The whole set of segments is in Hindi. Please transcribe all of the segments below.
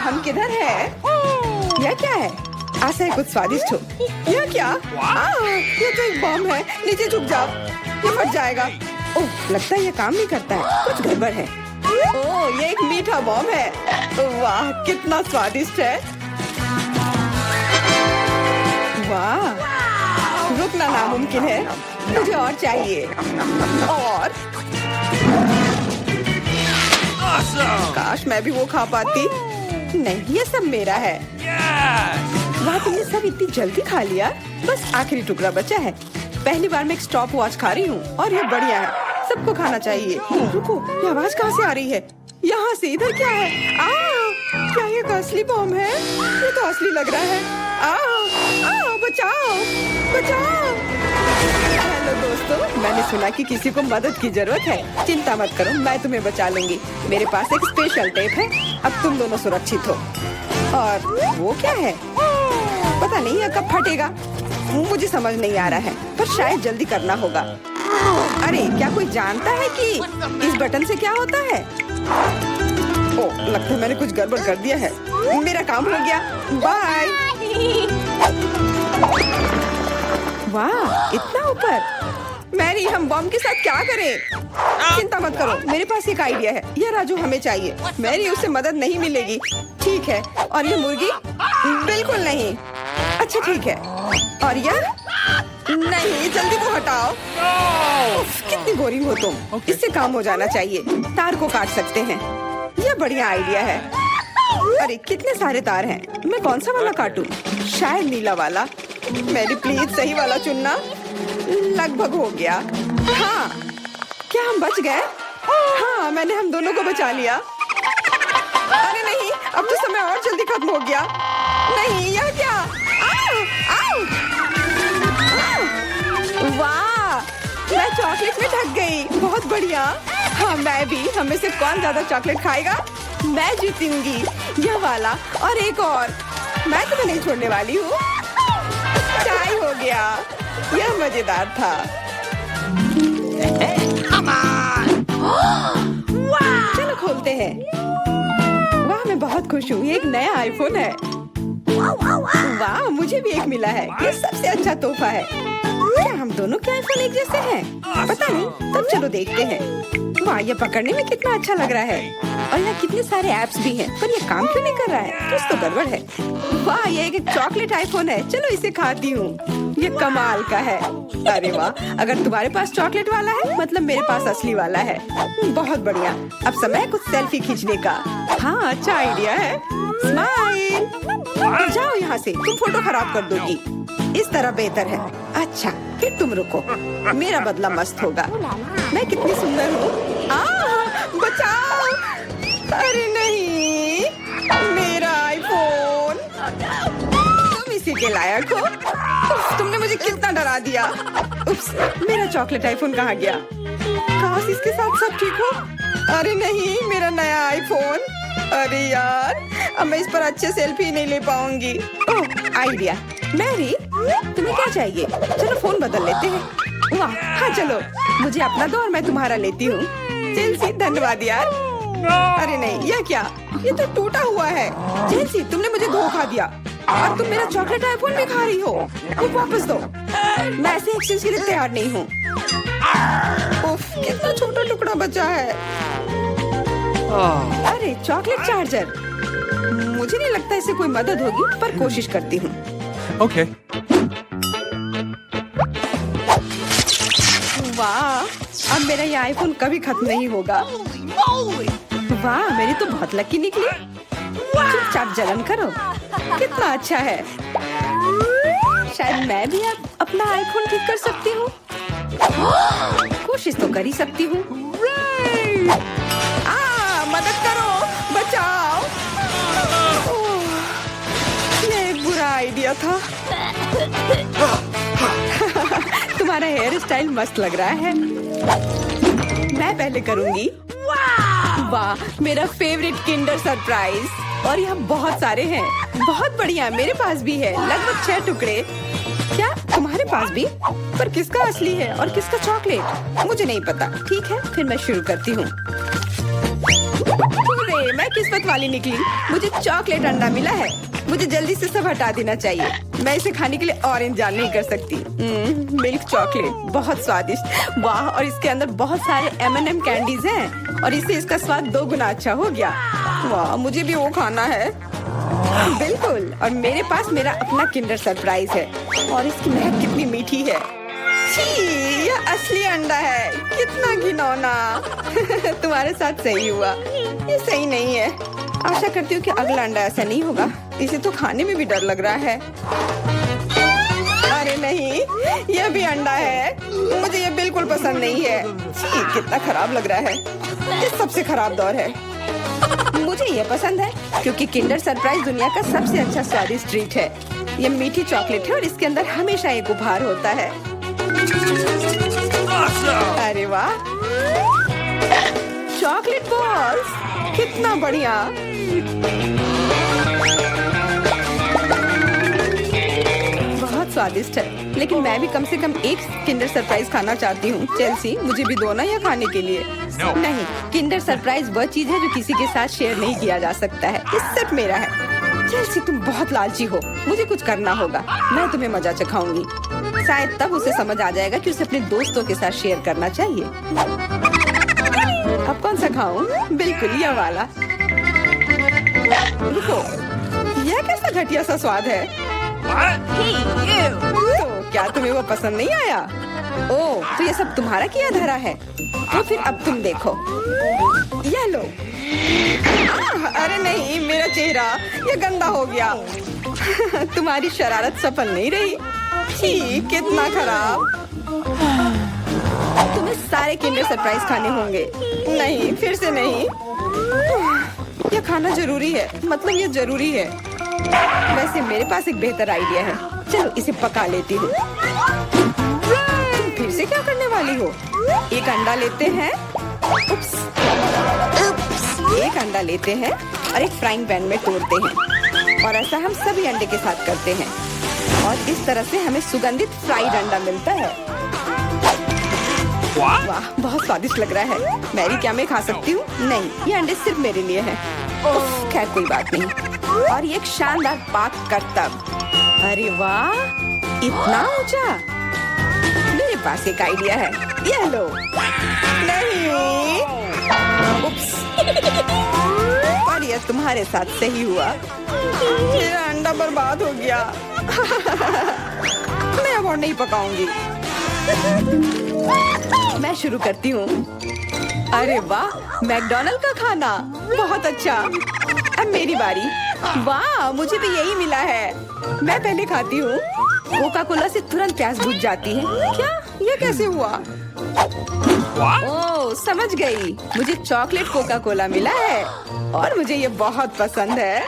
हम किधर है? यह क्या है? आशा है कुछ स्वादिष्ट हो। यह क्या? ये तो एक बम है। नीचे झुक जाओ, ये फट जाएगा। ओह, लगता है ये काम नहीं करता है। कुछ गड़बड़ है। ओह, ये एक मीठा बम है। वाह, कितना स्वादिष्ट है। वाह, रुकना नामुमकिन है। मुझे और चाहिए। और काश मैं भी वो खा पाती। नहीं, ये सब मेरा है। वाह, तुमने सब इतनी जल्दी खा लिया। बस आखिरी टुकड़ा बचा है। पहली बार मैं एक स्टॉप वॉच खा रही हूँ और ये बढ़िया है। सबको खाना चाहिए। रुको, ये आवाज कहाँ से आ रही है? यहाँ से। इधर क्या है? क्या ये असली बम है? ये तो असली लग रहा है। बचाओ, बचाओ। हेलो दोस्तों, मैंने सुना कि किसी को मदद की जरूरत है। चिंता मत करो, मैं तुम्हें बचा लूंगी। मेरे पास एक स्पेशल टेप है। अब तुम दोनों सुरक्षित हो। और वो क्या है? पता नहीं ये कब फटेगा। मुझे समझ नहीं आ रहा है, पर शायद जल्दी करना होगा। अरे, क्या कोई जानता है कि इस बटन से क्या होता है? ओह, लगता है मैंने कुछ गड़बड़ कर दिया है। मेरा काम हो गया। बाय। वाह, इतना ऊपर। मैरी, हम बम के साथ क्या करें? चिंता मत करो, मेरे पास एक आइडिया है। यह राजू हमें चाहिए। मैरी, उससे मदद नहीं मिलेगी। ठीक है। और ये मुर्गी? बिल्कुल नहीं। अच्छा, ठीक है। और यह? नहीं, जल्दी को हटाओ। उफ, कितनी बोरिंग हो तुम। इससे काम हो जाना चाहिए। तार को काट सकते हैं। यह बढ़िया आइडिया है। अरे, कितने सारे तार हैं। मैं कौन सा वाला काटूं? शायद नीला वाला। मेरी प्लीज सही वाला चुनना। लगभग हो गया। हाँ, क्या हम बच गए? हाँ, मैंने हम दोनों को बचा लिया। अरे नहीं, अब तो समय और जल्दी खत्म हो गया। नहीं, यह क्या? वाह, मैं चॉकलेट में ढक गई। बहुत बढ़िया। हाँ, मैं भी। हमें से कौन ज्यादा चॉकलेट खाएगा? मैं जीतूंगी। यह वाला और एक और। मैं तुम्हें नहीं छोड़ने वाली हूँ। चाय हो गया। यह मजेदार था। चलो खोलते हैं। वाह, मैं बहुत खुश हूँ। ये एक नया आईफोन है। वाह, मुझे भी एक मिला है। ये सबसे अच्छा तोहफा है। क्या हम दोनों के आईफोन एक जैसे हैं? पता नहीं, तब चलो देखते हैं। वाह, ये पकड़ने में कितना अच्छा लग रहा है। और यहाँ कितने सारे ऐप्स भी हैं, पर ये काम क्यों नहीं कर रहा है? कुछ तो गड़बड़ है। वाह, ये एक चॉकलेट आईफोन है। चलो इसे खाती हूँ। ये कमाल का है। अरे वाह, अगर तुम्हारे पास चॉकलेट वाला है, मतलब मेरे पास असली वाला है। बहुत बढ़िया। अब समय है कुछ सेल्फी खींचने का। हाँ, अच्छा आइडिया है। स्माइल। जाओ यहाँ से, तुम फोटो खराब कर दोगी। इस तरह बेहतर है। अच्छा, फिर तुम रुको। मेरा बदला मस्त होगा। मैं कितनी सुंदर हूँ। बचाओ। अरे नहीं, मेरा आईफोन। तुम इसी के लायक हो। तुमने मुझे कितना डरा दिया। उप्स, मेरा चॉकलेट आईफोन कहाँ गया? काश इसके साथ सब ठीक हो। अरे नहीं, मेरा नया आईफोन। अरे यार, अब मैं इस पर अच्छे सेल्फी नहीं ले पाऊंगी। ओह, आइडिया। मैरी, तुम्हें क्या चाहिए? चलो फोन बदल लेते हैं। वाह, हाँ चलो। मुझे अपना दो और मैं तुम्हारा लेती हूँ। जेलसी, धन्यवाद यार। अरे नहीं, यह क्या? ये तो टूटा हुआ है। जेलसी, तुमने मुझे धोखा दिया और तुम मेरा चॉकलेट आईफोन भी खा रही हो। वो वापस दो। मैं ऐसे एक्सचेंज के लिए तैयार नहीं हूँ। उफ, कितना छोटा टुकड़ा बचा है। अरे, चॉकलेट चार्जर। मुझे नहीं लगता इसे कोई मदद होगी, पर कोशिश करती हूँ। Okay. वाह, अब मेरा ये आईफोन कभी खत्म नहीं होगा। वाह, मेरी तो बहुत लकी निकली। चुपचाप जलन करो। कितना अच्छा है। शायद मैं भी अब अपना आईफोन ठीक कर सकती हूँ। कोशिश तो कर ही सकती हूँ। मदद करो, बचाओ। ये एक बुरा आइडिया था। तुम्हारा हेयर स्टाइल मस्त लग रहा है। मैं पहले करूंगी। वाह, मेरा फेवरेट किंडर सरप्राइज। और यहाँ बहुत सारे हैं। बहुत बढ़िया, मेरे पास भी है। लगभग 6 टुकड़े। क्या तुम्हारे पास भी? पर किसका असली है और किसका चॉकलेट? मुझे नहीं पता। ठीक है, फिर मैं शुरू करती हूँ। अरे मैं किस्मत वाली निकली, मुझे चॉकलेट अंडा मिला है। मुझे जल्दी से सब हटा देना चाहिए। मैं इसे खाने के लिए और इंतजार नहीं कर सकती। मिल्क चॉकलेट बहुत स्वादिष्ट, वाह। और इसके अंदर बहुत सारे M&M कैंडीज हैं और इससे इसका स्वाद 2 गुना अच्छा हो गया। वाह, मुझे भी वो खाना है। बिल्कुल, और मेरे पास मेरा अपना किंडर सरप्राइज है और इसकी महक कितनी मीठी है। छी, यह असली अंडा है, कितना घिनौना। तुम्हारे साथ सही हुआ, ये सही नहीं है। आशा करती हूँ कि अगला अंडा ऐसा नहीं होगा। इसे तो खाने में भी डर लग रहा है। अरे नहीं, यह भी अंडा है। मुझे यह बिल्कुल पसंद नहीं है। छी, कितना खराब लग रहा है। ये सबसे खराब दौर है। मुझे यह पसंद है क्योंकि किंडर सरप्राइज दुनिया का सबसे अच्छा स्वादिष्ट ट्रीट है। यह मीठी चॉकलेट है और इसके अंदर हमेशा एक उपहार होता है। अरे वाह, चॉकलेट बॉल्स, कितना बढ़िया। बहुत स्वादिष्ट है, लेकिन मैं भी कम से कम एक किंडर सरप्राइज खाना चाहती हूँ। चेल्सी, मुझे भी दो ना यह खाने के लिए। नहीं, किंडर सरप्राइज वह चीज है जो किसी के साथ शेयर नहीं किया जा सकता है। ये सिर्फ मेरा है। चेल्सी, तुम बहुत लालची हो। मुझे कुछ करना होगा। मैं तुम्हें मजा चखाऊंगी। शायद तब उसे समझ आ जाएगा कि उसे अपने दोस्तों के साथ शेयर करना चाहिए। अब कौन सा खाऊं? बिल्कुल यह वाला। रुको, यह कैसा घटिया सा स्वाद है। तो क्या तुम्हें वो पसंद नहीं आया? ओह, तो ये सब तुम्हारा किया धरा है। तो फिर अब तुम देखो, यह लो। अरे नहीं, मेरा चेहरा ये गंदा हो गया। तुम्हारी शरारत सफल नहीं रही। छी, कितना खराब। तुम्हें सारे किंडर सरप्राइज खाने होंगे। नहीं, फिर से नहीं। यह खाना जरूरी है, मतलब ये जरूरी है। वैसे मेरे पास एक बेहतर आइडिया है। चलो इसे पका लेती हूँ। तुम फिर से क्या करने वाली हो? एक अंडा लेते हैं। उप्स, एक अंडा लेते हैं और एक फ्राइंग पैन में तोड़ते हैं और ऐसा हम सभी अंडे के साथ करते हैं और इस तरह से हमें सुगंधित फ्राइड अंडा मिलता है। वाह, बहुत स्वादिष्ट लग रहा है। मैरी, क्या मैं खा सकती हूँ? नहीं, ये अंडे सिर्फ मेरे लिए हैं। खैर कोई बात नहीं। और ये एक शानदार पाक करतब। अरे वाह, इतना ऊंचा। मेरे पास एक आइडिया है। ये लो। नहीं, उप्स। पर यह तुम्हारे साथ सही हुआ। मेरा अंडा बर्बाद हो गया। मैं अब और नहीं पकाऊंगी। मैं शुरू करती हूँ। अरे वाह, मैकडॉनल्ड का खाना, बहुत अच्छा। अब मेरी बारी। वाह, मुझे भी यही मिला है। मैं पहले खाती हूँ। कोका कोला से तुरंत प्यास बुझ जाती है। क्या? ये कैसे हुआ? ओह, समझ गई। मुझे चॉकलेट कोका कोला मिला है और मुझे ये बहुत पसंद है।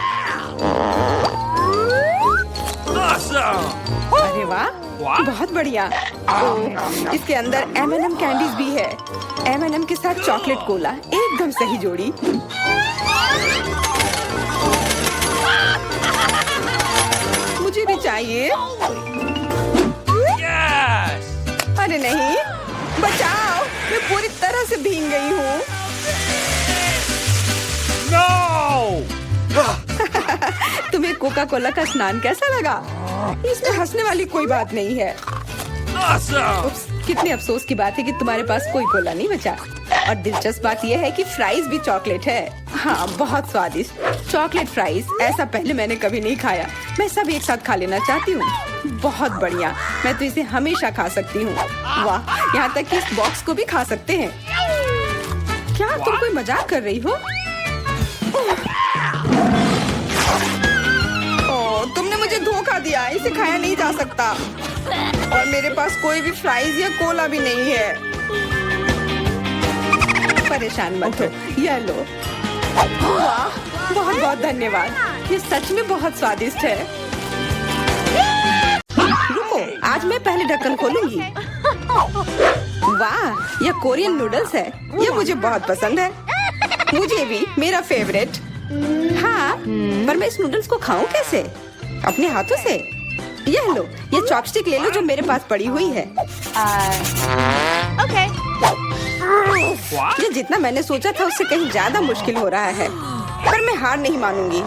अरे वाह, बहुत बढ़िया। ओह, इसके अंदर M&M कैंडीज भी है। M&M के साथ चॉकलेट कोला, एकदम सही जोड़ी। मुझे भी चाहिए। अरे नहीं, बचाओ, मैं पूरी तरह से भीग गई हूँ। तुम्हें कोका कोला का स्नान कैसा लगा? इसमें हंसने वाली कोई बात नहीं है। उप्स, कितने अफसोस की बात है कि तुम्हारे पास कोई कोला नहीं बचा। और दिलचस्प बात यह है कि फ्राइज भी चॉकलेट है। हाँ, बहुत स्वादिष्ट चॉकलेट फ्राइज। ऐसा पहले मैंने कभी नहीं खाया। मैं सब एक साथ खा लेना चाहती हूँ। बहुत बढ़िया, मैं तो इसे हमेशा खा सकती हूँ। वाह, यहाँ तक कि इस बॉक्स को भी खा सकते हैं। क्या तुम कोई मजाक कर रही हो? ओह, तुमने मुझे धोखा दिया। इसे खाया नहीं जा सकता और मेरे पास कोई भी फ्राइज या कोला भी नहीं है। परेशान मत हो, यह लो। वाह, बहुत बहुत धन्यवाद। ये सच में बहुत स्वादिष्ट है। रुको, आज मैं पहले ढक्कन खोलूंगी। वाह, यह कोरियन नूडल्स है। यह मुझे बहुत पसंद है। मुझे भी, मेरा फेवरेट। हाँ, पर मैं इस नूडल्स को खाऊं कैसे? अपने हाथों से? यह लो, ये चॉपस्टिक ले लो जो मेरे पास पड़ी हुई है। Okay. ये जितना मैंने सोचा था उससे कहीं ज्यादा मुश्किल हो रहा है, पर मैं हार नहीं मानूंगी।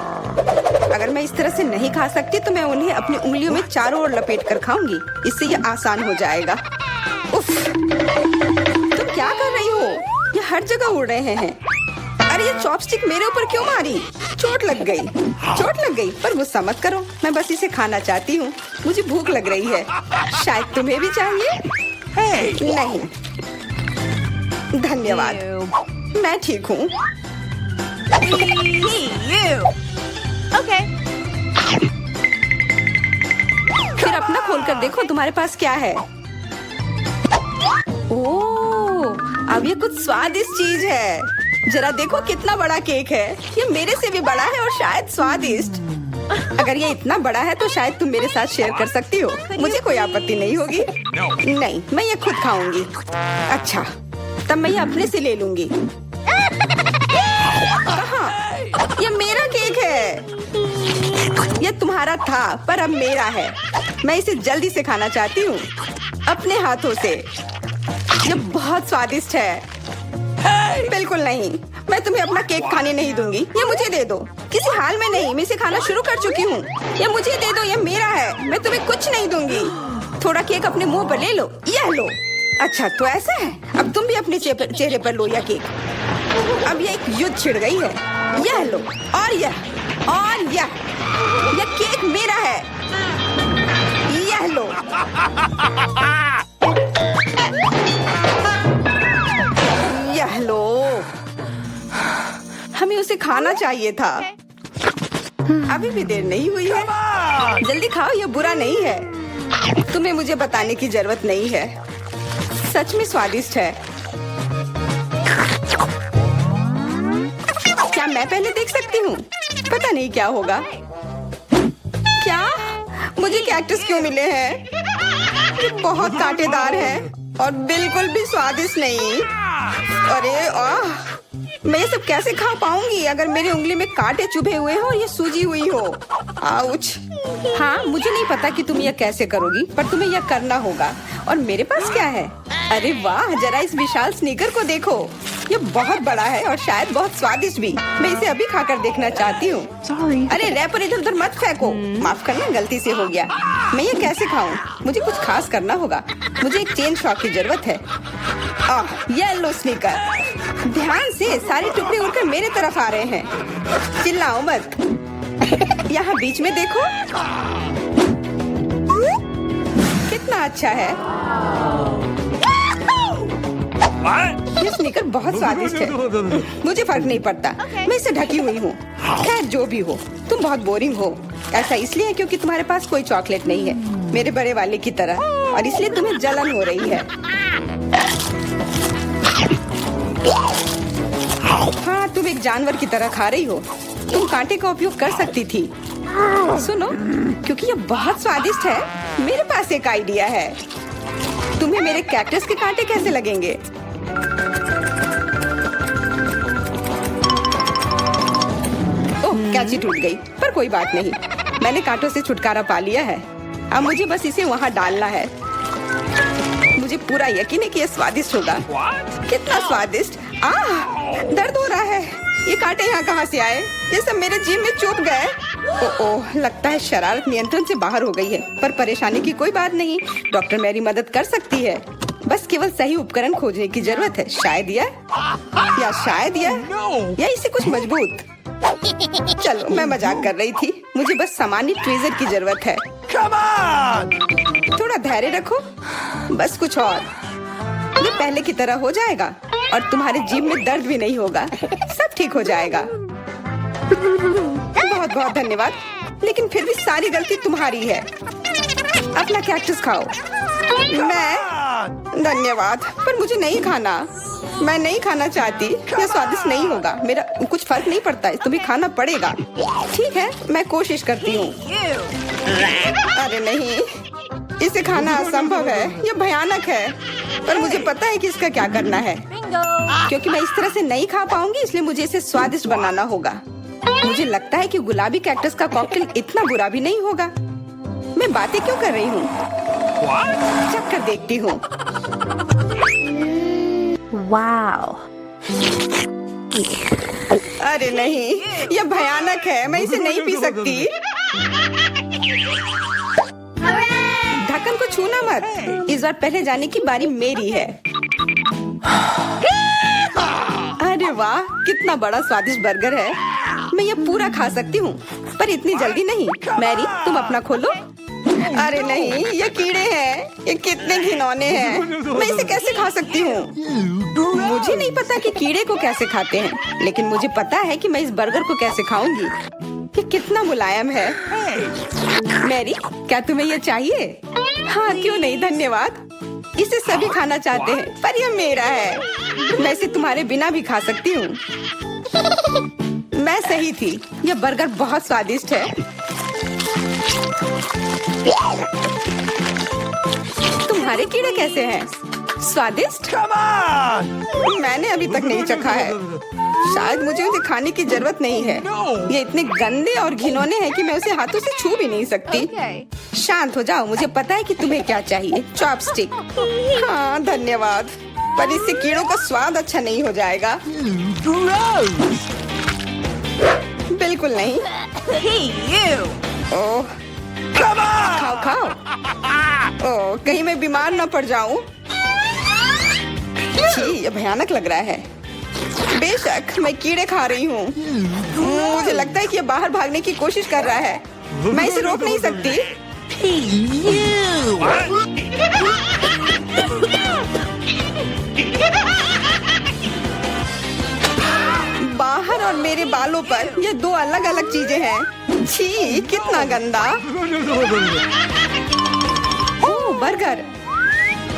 अगर मैं इस तरह से नहीं खा सकती तो मैं उन्हें अपनी उंगलियों में चारों ओर लपेट कर खाऊंगी। इससे ये आसान हो जाएगा। उफ, तुम क्या कर रही हो? ये हर जगह उड़ रहे हैं। अरे ये चॉपस्टिक मेरे ऊपर क्यों मारी? चोट लग गई। पर गुस्सा मत करो, मैं बस इसे खाना चाहती हूँ। मुझे भूख लग रही है। शायद तुम्हें भी चाहिए? नहीं, धन्यवाद, मैं ठीक हूँ। फिर अपना खोल कर देखो तुम्हारे पास क्या है। ओह, अब ये कुछ स्वादिष्ट चीज है। जरा देखो कितना बड़ा केक है। ये मेरे से भी बड़ा है और शायद स्वादिष्ट। अगर ये इतना बड़ा है तो शायद तुम मेरे साथ शेयर कर सकती हो। मुझे कोई आपत्ति नहीं होगी। नहीं, मैं ये खुद खाऊंगी। अच्छा, तब मैं ये अपने से ले लूंगी। कहाँ? ये मेरा केक है। ये तुम्हारा था पर अब मेरा है। मैं इसे जल्दी से खाना चाहती हूँ, अपने हाथों से। ये बहुत स्वादिष्ट है। बिल्कुल नहीं, मैं तुम्हें अपना केक खाने नहीं दूंगी। ये मुझे दे दो। किसी हाल में नहीं, मैं इसे खाना शुरू कर चुकी हूँ। ये मुझे दे दो, ये मेरा है। मैं तुम्हें कुछ नहीं दूंगी। थोड़ा केक अपने मुंह पर ले लो। यह लो। अच्छा, तो ऐसा है। अब तुम भी अपने चेहरे पर लो यह केक। अब ये एक युद्ध छिड़ गई है। यह लो, और यह केक मेरा है। यह लो। यह लो। हमें उसे खाना चाहिए था। अभी भी देर नहीं हुई है। जल्दी खाओ, यह बुरा नहीं है। तुम्हें मुझे बताने की जरूरत नहीं है। सच में स्वादिष्ट है। क्या मैं पहले देख सकती हूँ? पता नहीं क्या होगा। क्या मुझे कैक्टस क्यों मिले हैं? ये बहुत कांटेदार है और बिल्कुल भी स्वादिष्ट नहीं। अरे मैं ये सब कैसे खा पाऊंगी अगर मेरी उंगली में कांटे चुभे हुए हो और ये सूजी हुई हो। आउच। हाँ, मुझे नहीं पता कि तुम यह कैसे करोगी, पर तुम्हें यह करना होगा। और मेरे पास क्या है? अरे वाह, जरा इस विशाल स्नीकर को देखो। ये बहुत बड़ा है और शायद बहुत स्वादिष्ट भी। मैं इसे अभी खाकर देखना चाहती हूँ। अरे रैपर इधर उधर मत फेंको। माफ करना, गलती से हो गया। मैं ये कैसे खाऊं? मुझे कुछ खास करना होगा। मुझे एक चेन शॉक की जरूरत है। ये लो स्नीकर। ध्यान से, सारे टुकड़े उड़कर मेरे तरफ आ रहे हैं। चिल्लाओ मत। यहाँ बीच में देखो, कितना अच्छा है। ये स्नीकर बहुत स्वादिष्ट है। मुझे फर्क नहीं पड़ता, मैं इसे ढकी हुई हूँ। खैर जो भी हो, तुम बहुत बोरिंग हो। ऐसा इसलिए है क्योंकि तुम्हारे पास कोई चॉकलेट नहीं है, मेरे बड़े वाले की तरह, और इसलिए तुम्हें जलन हो रही है। हाँ, तुम एक जानवर की तरह खा रही हो। तुम कांटे का उपयोग कर सकती थी। सुनो, क्योंकि ये बहुत स्वादिष्ट है, मेरे पास एक आइडिया है। तुम्हें मेरे कैक्टस के कांटे कैसे लगेंगे? ओह, कैंची टूट गई, पर कोई बात नहीं। मैंने कांटों से छुटकारा पा लिया है। अब मुझे बस इसे वहाँ डालना है। मुझे पूरा यकीन है कि ये स्वादिष्ट होगा। कितना स्वादिष्ट। दर्द हो रहा है। ये कांटे यहाँ कहाँ से आए? ये सब मेरे जीभ में चुभ गए। ओह, लगता है शरारत नियंत्रण से बाहर हो गई है, पर परेशानी की कोई बात नहीं। डॉक्टर मेरी मदद कर सकती है। बस केवल सही उपकरण खोजने की जरूरत है। शायद या इसे कुछ मजबूत। चलो, मैं मजाक कर रही थी। मुझे बस सामान्य ट्वीजर की जरूरत है। थोड़ा धैर्य रखो, बस कुछ और। ये पहले की तरह हो जाएगा और तुम्हारे जीभ में दर्द भी नहीं होगा। सब ठीक हो जाएगा। बहुत बहुत धन्यवाद, लेकिन फिर भी सारी गलती तुम्हारी है। अपना कैक्टस खाओ। मैं धन्यवाद, पर मुझे नहीं खाना। मैं नहीं खाना चाहती। यह स्वादिष्ट नहीं होगा। मेरा कुछ फर्क नहीं पड़ता, तुम्हें खाना पड़ेगा। ठीक है, मैं कोशिश करती हूँ। अरे नहीं, इसे खाना असंभव है। यह भयानक है, पर मुझे पता है कि इसका क्या करना है। क्योंकि मैं इस तरह से नहीं खा पाऊंगी, इसलिए मुझे इसे स्वादिष्ट बनाना होगा। मुझे लगता है कि गुलाबी कैक्टस का कॉकटेल इतना बुरा भी नहीं होगा। मैं बातें क्यों कर रही हूँ? चख कर देखती हूँ। Wow. अरे नहीं, यह भयानक है, मैं इसे नहीं पी सकती। ढक्कन को छूना मत, इस बार पहले जाने की बारी मेरी है। अरे वाह, कितना बड़ा स्वादिष्ट बर्गर है। मैं ये पूरा खा सकती हूँ, पर इतनी जल्दी नहीं। मैरी, तुम अपना खोलो। अरे नहीं, ये कीड़े हैं, ये कितने घिनौने हैं। मैं इसे कैसे खा सकती हूँ? मुझे नहीं पता कि कीड़े को कैसे खाते हैं, लेकिन मुझे पता है कि मैं इस बर्गर को कैसे खाऊंगी। ये कितना मुलायम है। मैरी, क्या तुम्हें ये चाहिए? हाँ, क्यों नहीं, धन्यवाद। इसे सभी खाना चाहते हैं, पर यह मेरा है। मैं इसे तुम्हारे बिना भी खा सकती हूँ। मैं सही थी, यह बर्गर बहुत स्वादिष्ट है। तुम्हारे कीड़े कैसे हैं? स्वादिष्ट? मैंने अभी तक नहीं चखा है। शायद मुझे उसे खाने की जरूरत नहीं है। ये इतने गंदे और घिनौने हैं कि मैं उसे हाथों से छू भी नहीं सकती। शांत हो जाओ, मुझे पता है कि तुम्हें क्या चाहिए। चॉपस्टिक। हाँ, धन्यवाद, पर इससे कीड़ों का स्वाद अच्छा नहीं हो जाएगा। बिल्कुल नहीं। ओह, खाओ खाओ। ओह, कहीं मैं बीमार न पड़ जाऊं। छी, ये भयानक लग रहा है। बेशक मैं कीड़े खा रही हूँ। मुझे लगता है कि ये बाहर भागने की कोशिश कर रहा है। मैं इसे रोक नहीं सकती। बाहर और मेरे बालों पर ये दो अलग अलग चीजें हैं। छी, कितना गंदा। ओह, बर्गर।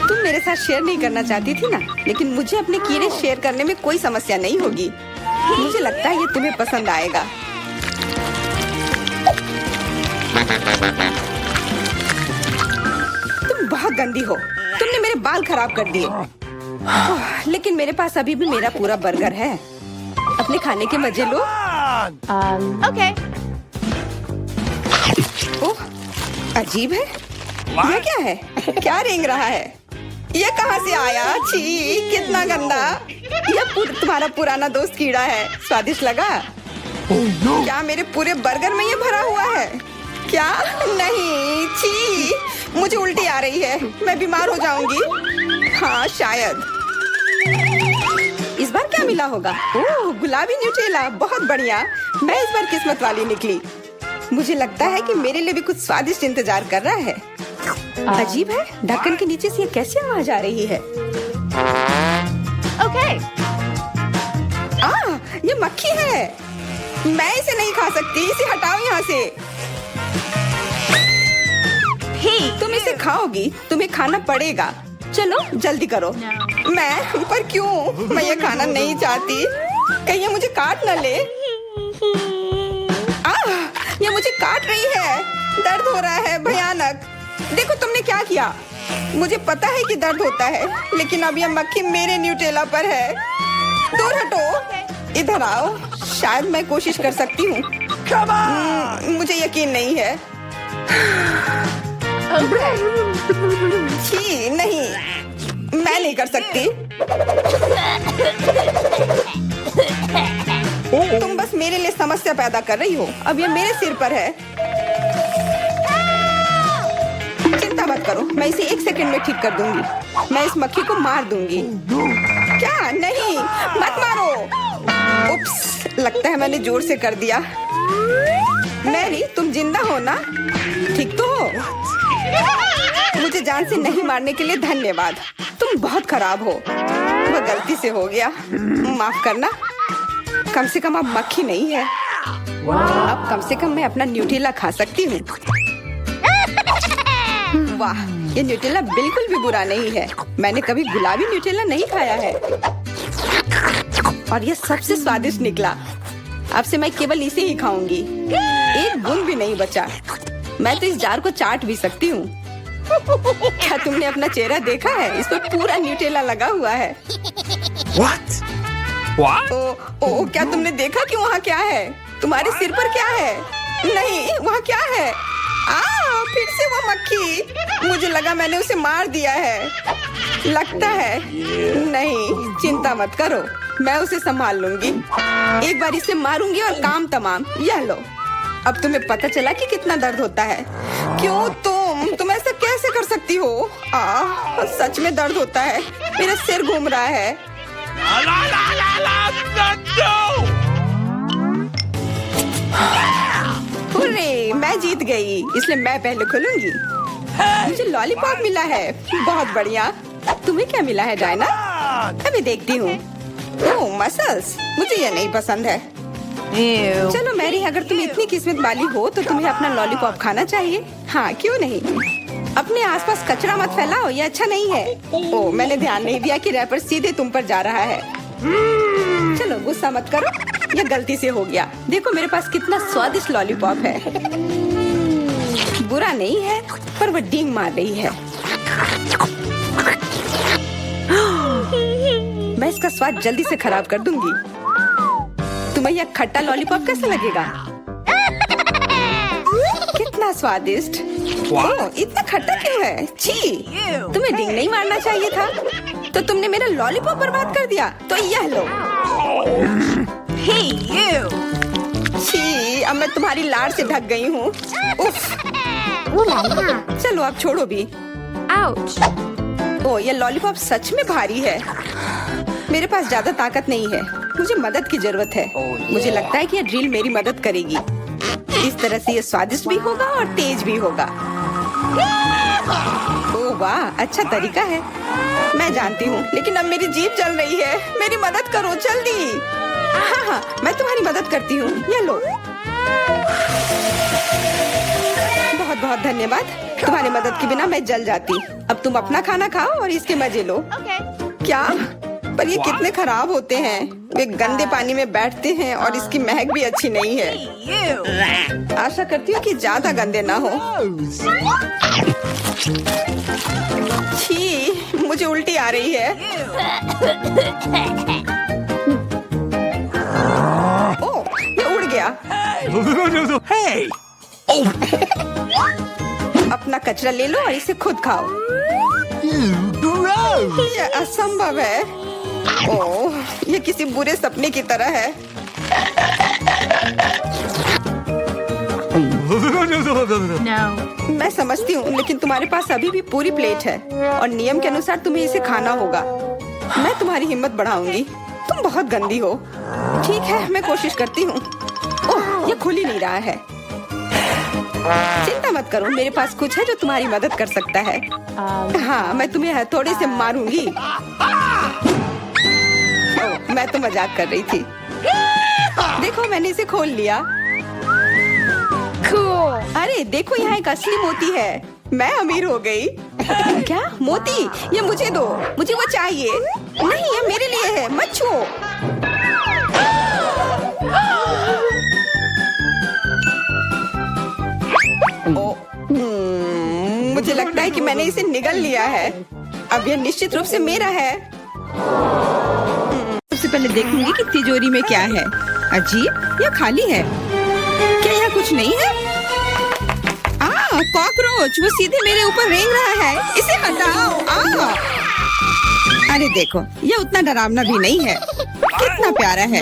तुम मेरे साथ शेयर नहीं करना चाहती थी ना, लेकिन मुझे अपने कीड़े शेयर करने में कोई समस्या नहीं होगी। मुझे लगता है ये तुम्हें पसंद आएगा। तुम बहुत गंदी हो, तुमने मेरे बाल खराब कर दिए। लेकिन मेरे पास अभी भी मेरा पूरा बर्गर है। अपने खाने के मजे लो। Okay. ओह, अजीब है। ये क्या है? क्या रेंग रहा है? ये कहाँ से आया? छी, कितना गंदा। यह तुम्हारा पुराना दोस्त कीड़ा है। स्वादिष्ट लगा? क्या मेरे पूरे बर्गर में ये भरा हुआ है? क्या? नहीं, छी, मुझे उल्टी आ रही है। मैं बीमार हो जाऊंगी। हाँ, शायद। इस बार क्या मिला होगा? ओह, गुलाबी न्यूटेला, बहुत बढ़िया। मैं इस बार किस्मत वाली निकली। मुझे लगता है कि मेरे लिए भी कुछ स्वादिष्ट इंतजार कर रहा है। अजीब है, ढक्कन के नीचे से ये कैसी आवाज आ रही है? Okay. ये मक्खी है। मैं इसे नहीं खा सकती। इसे हटाओ यहाँ से। तुम इसे खाओगी, तुम्हें खाना पड़ेगा। चलो जल्दी करो। मैं? पर क्यों? मैं ये खाना नहीं चाहती। कहीं ये मुझे काट न ले। ये मुझे काट रही है। दर्द हो रहा है, भयानक। देखो तुमने क्या किया। मुझे पता है कि दर्द होता है, लेकिन अब यह मक्खी मेरे न्यूटेला पर है। दूर हटो। इधर आओ, शायद मैं कोशिश कर सकती हूँ। मुझे यकीन नहीं है। छी, नहीं, मैं नहीं कर सकती। तुम बस मेरे लिए समस्या पैदा कर रही हो। अब ये मेरे सिर पर है। चिंता मत करो, मैं इसे 1 सेकंड में ठीक कर दूंगी। मैं इस मक्खी को मार दूंगी। क्या? नहीं, मत मारो। उप्स, लगता है मैंने जोर से कर दिया। मैरी, तुम जिंदा हो ना? ठीक तो हो? मुझे जान से नहीं मारने के लिए धन्यवाद। तुम बहुत खराब हो। वह गलती से हो गया, माफ करना। कम से कम अब मक्खी नहीं है। अब कम से कम मैं अपना न्यूटेला खा सकती हूँ। वाह, ये न्यूटेला बिल्कुल भी बुरा नहीं है। मैंने कभी गुलाबी न्यूटेला नहीं खाया है और ये सबसे स्वादिष्ट निकला। अब से मैं केवल इसे ही खाऊंगी। एक बूंद भी नहीं बचा। मैं तो इस जार को चाट भी सकती हूँ। क्या तुमने अपना चेहरा देखा है? इस पर पूरा न्यूटेला लगा हुआ है। What? What? ओ, क्या तुमने देखा कि वहाँ क्या है? तुम्हारे सिर पर क्या है? नहीं, वहाँ क्या है? फिर से वो मक्खी। मुझे लगा मैंने उसे मार दिया है। लगता है नहीं, चिंता मत करो, मैं उसे संभाल लूंगी। एक बार इसे मारूंगी और काम तमाम। यह लो, अब तुम्हें पता चला कि कितना दर्द होता है। क्यों तुम ऐसा कैसे कर सकती हो? सच में दर्द होता है। मेरा सिर घूम रहा है। हुर्रे, मैं जीत गई, इसलिए मैं पहले खुलूंगी। मुझे लॉलीपॉप मिला है, बहुत बढ़िया। तुम्हें क्या मिला है डायना? अभी देखती हूँ। ओह, मसल्स, मुझे ये नहीं पसंद है। चलो मैरी, अगर तुम इतनी किस्मत वाली हो तो तुम्हें अपना लॉलीपॉप खाना चाहिए। हाँ, क्यों नहीं। अपने आसपास कचरा मत फैलाओ, ये अच्छा नहीं है। ओह, मैंने ध्यान नहीं दिया कि रैपर सीधे तुम पर जा रहा है। चलो गुस्सा मत करो, ये गलती से हो गया। देखो मेरे पास कितना स्वादिष्ट लॉलीपॉप है। बुरा नहीं है, पर वो डींग मार रही है। मैं इसका स्वाद जल्दी से खराब कर दूंगी। तुम्हें यह खट्टा लॉलीपॉप कैसा लगेगा? कितना स्वादिष्ट। ओह, इतना खट्टा क्यों है? छी, तुम्हें डींग नहीं मारना चाहिए था। तो तुमने मेरा लॉलीपॉप बर्बाद कर दिया। तो यह लो। छी, अब मैं तुम्हारी लाड़ से ढक गई हूँ। उफ। चलो अब छोड़ो भी। ओह, यह लॉलीपॉप सच में भारी है। मेरे पास ज्यादा ताकत नहीं है, मुझे मदद की जरूरत है। मुझे लगता है कि यह ड्रिल मेरी मदद करेगी। इस तरह से ये स्वादिष्ट भी होगा और तेज भी होगा। ओह वाह, अच्छा तरीका है। मैं जानती हूँ, लेकिन अब मेरी जीभ जल रही है। मेरी मदद करो जल्दी। हाँ, मैं तुम्हारी मदद करती हूँ। ये लो। बहुत बहुत धन्यवाद। तुम्हारी मदद के बिना मैं जल जाती। अब तुम अपना खाना खाओ और इसके मजे लो। क्या? पर ये कितने खराब होते हैं। वे गंदे पानी में बैठते हैं और इसकी महक भी अच्छी नहीं है। आशा करती हूँ कि ज्यादा गंदे ना हो। छी, मुझे उल्टी आ रही है। ओह, ये उड़ गया। अपना कचरा ले लो और इसे खुद खाओ। ये असंभव है। ओह, ये किसी बुरे सपने की तरह है। मैं समझती हूँ, लेकिन तुम्हारे पास अभी भी पूरी प्लेट है और नियम के अनुसार तुम्हें इसे खाना होगा। मैं तुम्हारी हिम्मत बढ़ाऊंगी। तुम बहुत गंदी हो। ठीक है, मैं कोशिश करती हूँ। ओह, ये खुल ही नहीं रहा है। चिंता मत करो, मेरे पास कुछ है जो तुम्हारी मदद कर सकता है। हाँ, मैं तुम्हें हथौड़े से मारूंगी। ओह, मैं तो मजाक कर रही थी। देखो, मैंने इसे खोल लिया। अरे देखो, यहाँ एक असली मोती है। मैं अमीर हो गई। क्या? मोती? ये मुझे दो, मुझे वो चाहिए। नहीं, ये मेरे लिए है, मत छुओ। मुझे लगता है कि मैंने इसे निगल लिया है। अब यह निश्चित रूप से मेरा है। सबसे पहले देखूंगी कि तिजोरी में क्या है। अजीब, यह खाली है। क्या यहाँ कुछ नहीं है? कॉकरोच, वो सीधे मेरे ऊपर रेंग रहा है। इसे हटाओ। अरे देखो, यह उतना डरावना भी नहीं है। कितना प्यारा है।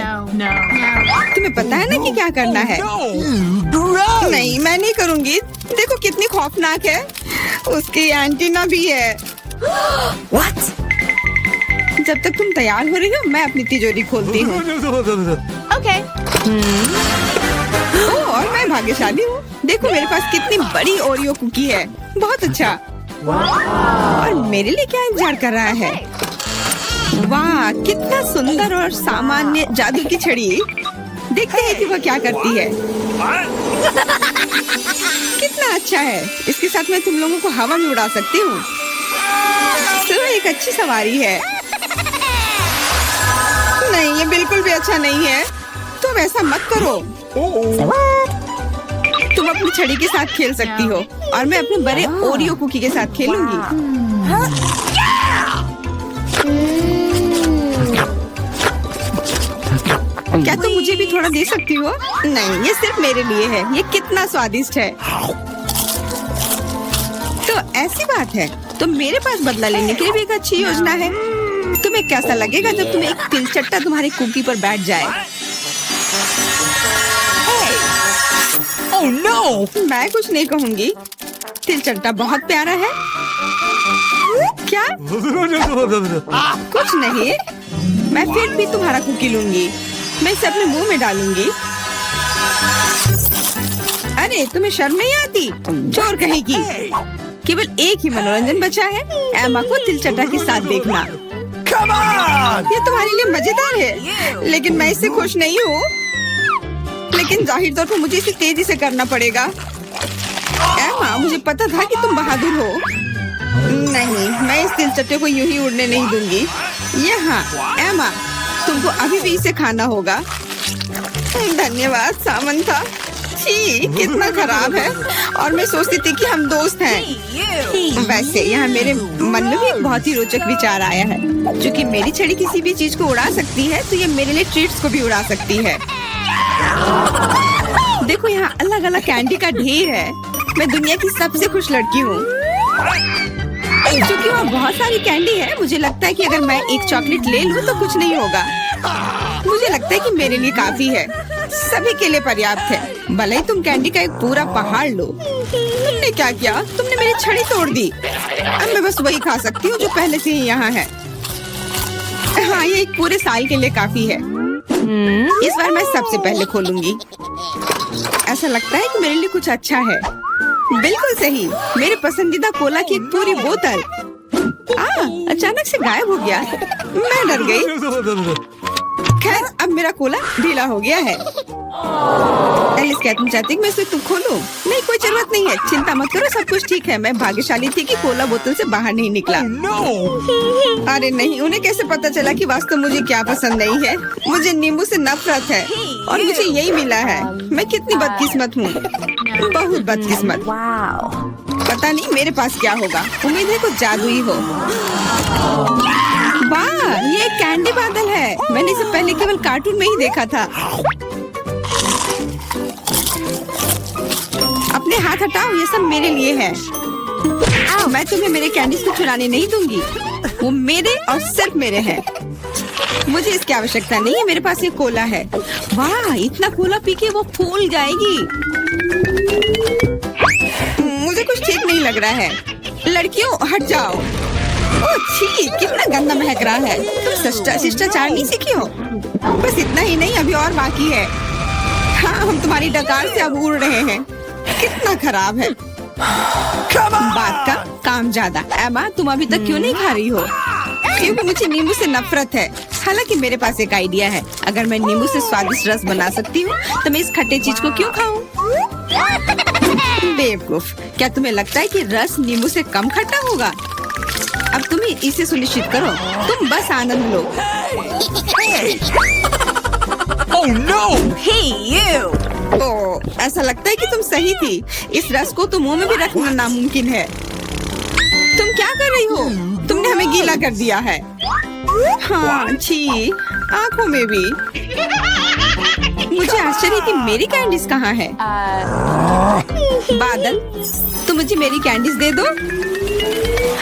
तुम्हें पता है ना कि क्या करना है? नहीं, मैं नहीं करूँगी। देखो कितनी खौफनाक है। उसकी एंटीना भी है। What? जब तक तुम तैयार हो रही हो, मैं अपनी तिजोरी खोलती हूँ। Okay. और मैं भाग्यशाली हूँ। देखो मेरे पास कितनी बड़ी ओरियो कुकी है। बहुत अच्छा। और मेरे लिए क्या इंतजार कर रहा है? वाह, कितना सुंदर और सामान्य जादू की छड़ी। देखते हैं कि वह क्या करती है। कितना अच्छा है। इसके साथ मैं तुम लोगों को हवा में उड़ा सकती हूँ। तो एक अच्छी सवारी है। नहीं, ये बिल्कुल भी अच्छा नहीं है। तुम ऐसा मत करो। तुम अपनी छड़ी के साथ खेल सकती हो और मैं अपने बड़े ओरियो कुकी के साथ खेलूंगी। क्या तुम मुझे भी थोड़ा दे सकती हो? नहीं, ये सिर्फ मेरे लिए है। ये कितना स्वादिष्ट है। तो ऐसी बात है, तो मेरे पास बदला लेने के लिए भी एक अच्छी योजना है। तुम्हें कैसा लगेगा जब तुम्हें एक तिलचट्टा तुम्हारी कुकी पर बैठ जाए? Oh no! मैं कुछ नहीं कहूँगी। तिलचट्टा बहुत प्यारा है। क्या? कुछ नहीं। मैं फिर भी तुम्हारा कुकी लूंगी। मैं इसे अपने मुंह में डालूंगी। अरे तुम्हें शर्म नहीं आती? चोर कहेगी। केवल एक ही मनोरंजन बचा है, एमा को तिलचट्टा के साथ देखना। Come on! ये तुम्हारे लिए मजेदार है, लेकिन मैं इससे खुश नहीं हूँ। लेकिन जाहिर तौर पर मुझे इसे तेजी से करना पड़ेगा। एमा, मुझे पता था कि तुम बहादुर हो। नहीं, मैं इस तिलचट्टे को यूं ही उड़ने नहीं दूंगी। यहाँ, एमा, तुमको अभी भी इसे खाना होगा। धन्यवाद सामंथा। छी, कितना खराब है। और मैं सोचती थी कि हम दोस्त हैं। वैसे यहाँ मेरे मन में भी एक बहुत ही रोचक विचार आया है। क्योंकि मेरी छड़ी किसी भी चीज को उड़ा सकती है, तो ये मेरे लिए ट्रीट्स को भी उड़ा सकती है। देखो, यहाँ अलग अलग कैंडी का ढेर है। मैं दुनिया की सबसे खुश लड़की हूँ। क्योंकि वहाँ बहुत सारी कैंडी है, मुझे लगता है कि अगर मैं एक चॉकलेट ले लूँ तो कुछ नहीं होगा। मुझे लगता है कि मेरे लिए काफी है, सभी के लिए पर्याप्त है। भले ही तुम कैंडी का एक पूरा पहाड़ लो। तुमने क्या किया? तुमने मेरी छड़ी तोड़ दी। अब मैं बस वही खा सकती हूँ जो पहले से ही यहाँ है। हाँ, ये एक पूरे साल के लिए काफी है। इस बार मैं सबसे पहले खोलूंगी। ऐसा लगता है कि मेरे लिए कुछ अच्छा है। बिल्कुल सही, मेरे पसंदीदा कोला की एक पूरी बोतल। अचानक से गायब हो गया। मैं डर गई। खैर, अब मेरा कोला ढीला हो गया है। एलिस, क्या तुम चाहती कि मैं इसे तुम खोलूं? नहीं, कोई जरूरत नहीं है। चिंता मत करो, सब कुछ ठीक है। मैं भाग्यशाली थी कि कोला बोतल से बाहर नहीं निकला। अरे नहीं, उन्हें कैसे पता चला कि वास्तव मुझे क्या पसंद नहीं है? मुझे नींबू से नफरत है और मुझे यही मिला है। मैं कितनी बदकिस्मत हूँ, बहुत बदकिस्मत। पता नहीं मेरे पास क्या होगा। उम्मीद है कुछ जादुई हो। वाह, ये एक कैंडी बादल है। मैंने इसे पहले केवल कार्टून में ही देखा था। अपने हाथ हटाओ, ये सब मेरे लिए है। मैं तुम्हें मेरे कैंडीज को चुराने नहीं दूंगी। वो मेरे और सिर्फ मेरे हैं। मुझे इसकी आवश्यकता नहीं है। मेरे पास ये कोला है। वाह, इतना कोला पी के वो फूल जाएगी। मुझे कुछ ठीक नहीं लग रहा है। लड़कियों, हट जाओ। ओह छी, कितना गंदा महक रहा है। तुम शिष्टाचार नहीं सीखी हो? बस इतना ही नहीं, अभी और बाकी है। हाँ, हम तुम्हारी डकार से अब उड़ रहे हैं। कितना खराब है। बात का काम ज्यादा। एमा, तुम अभी तक क्यों नहीं खा रही हो? क्योंकि मुझे नींबू से नफरत है। हालांकि मेरे पास एक आइडिया है। अगर मैं नींबू से स्वादिष्ट रस बना सकती हूँ, तो मैं इस खट्टे चीज को क्यों खाऊं? बेवकूफ, क्या तुम्हें लगता है कि रस नींबू से कम खट्टा होगा? अब तुम ही इसे सुनिश्चित करो। तुम बस आनंद लो। Oh no! Hey you! ओह, ऐसा लगता है कि तुम सही थी। इस रस को तो मुंह में भी रखना नामुमकिन है। तुम क्या कर रही हो? तुमने हमें गीला कर दिया है। हाँ, छी, आँखों में भी। मुझे आश्चर्य कि मेरी कैंडीज कहाँ है? बादल, तुम मुझे मेरी कैंडीज दे दो।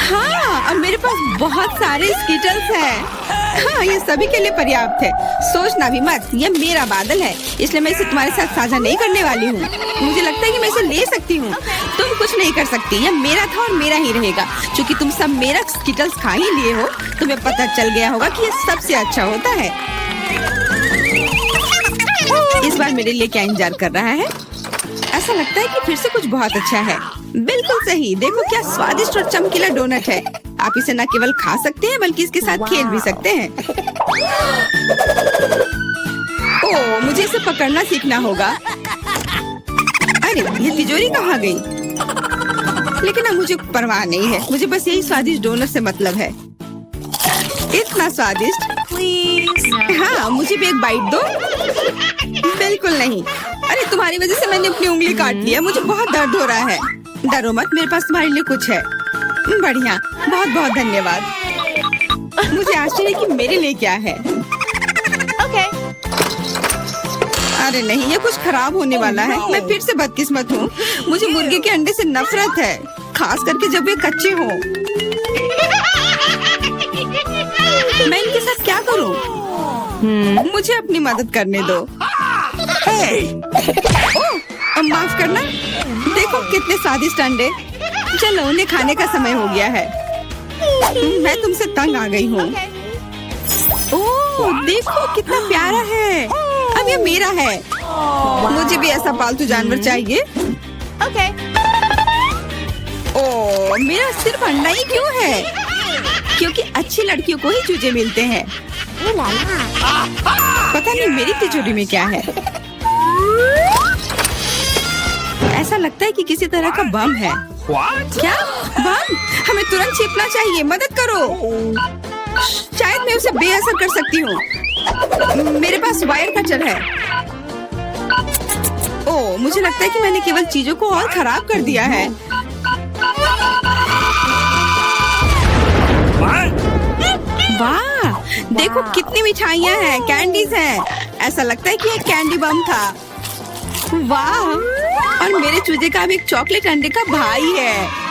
हाँ, अब मेरे पास बहुत सारे स्कीटल्स हैं। हाँ, ये सभी के लिए पर्याप्त है। सोचना भी मत, ये मेरा बादल है, इसलिए मैं इसे तुम्हारे साथ साझा नहीं करने वाली हूँ। मुझे लगता है कि मैं इसे ले सकती हूँ। तुम कुछ नहीं कर सकती। ये मेरा था और मेरा ही रहेगा। क्योंकि तुम सब मेरा स्कीटल्स खा ही लिए हो, तुम्हें पता चल गया होगा कि ये सबसे अच्छा होता है। इस बार मेरे लिए क्या इंतजार कर रहा है? ऐसा लगता है कि फिर से कुछ बहुत अच्छा है। बिल्कुल सही, देखो क्या स्वादिष्ट और चमकीला डोनट है। आप इसे न केवल खा सकते हैं, बल्कि इसके साथ खेल भी सकते हैं। ओह, मुझे इसे पकड़ना सीखना होगा। अरे, ये तिजोरी कहाँ गई? लेकिन अब मुझे परवाह नहीं है। मुझे बस यही स्वादिष्ट डोनट से मतलब है। इतना स्वादिष्ट। हाँ, मुझे भी एक बाइट दो। बिल्कुल नहीं। अरे, तुम्हारी वजह से मैंने अपनी उंगली काट लिया। मुझे बहुत दर्द हो रहा है। डरो मत, मेरे पास तुम्हारे लिए कुछ है। बढ़िया, बहुत बहुत धन्यवाद। मुझे आश्चर्य है कि मेरे लिए क्या है। Okay. अरे नहीं, ये कुछ खराब होने वाला है। मैं फिर से बदकिस्मत हूँ। मुझे मुर्गे के अंडे से नफरत है, खास करके जब वे कच्चे हों। मैं इनके साथ क्या करूँ? मुझे अपनी मदद करने दो। Hey! ओह, माफ करना। देखो कितने स्वादिष्ट अंडे। चलो उन्हें खाने का समय हो गया है। मैं तुमसे तंग आ गई हूँ। ओह, देखो कितना प्यारा है। अब ये मेरा है। मुझे भी ऐसा पालतू जानवर चाहिए। ओह, मेरा सिर्फ अंडा ही क्यों है? क्योंकि अच्छी लड़कियों को ही चूजे मिलते हैं। पता नहीं मेरी तिजोरी में क्या है। ऐसा लगता है कि किसी तरह का बम है। What? क्या बम? हमें तुरंत छिपना चाहिए। मदद करो। शायद मैं उसे बेअसर कर सकती हूँ। मेरे पास वायर कटर है। ओह, मुझे लगता है कि मैंने केवल चीजों को और खराब कर दिया है। What? वाह, देखो कितनी मिठाइयाँ हैं, कैंडीज हैं। ऐसा लगता है कि एक कैंडी बम था। वाह, और मेरे चूजे का अब एक चॉकलेट अंडे का भाई है।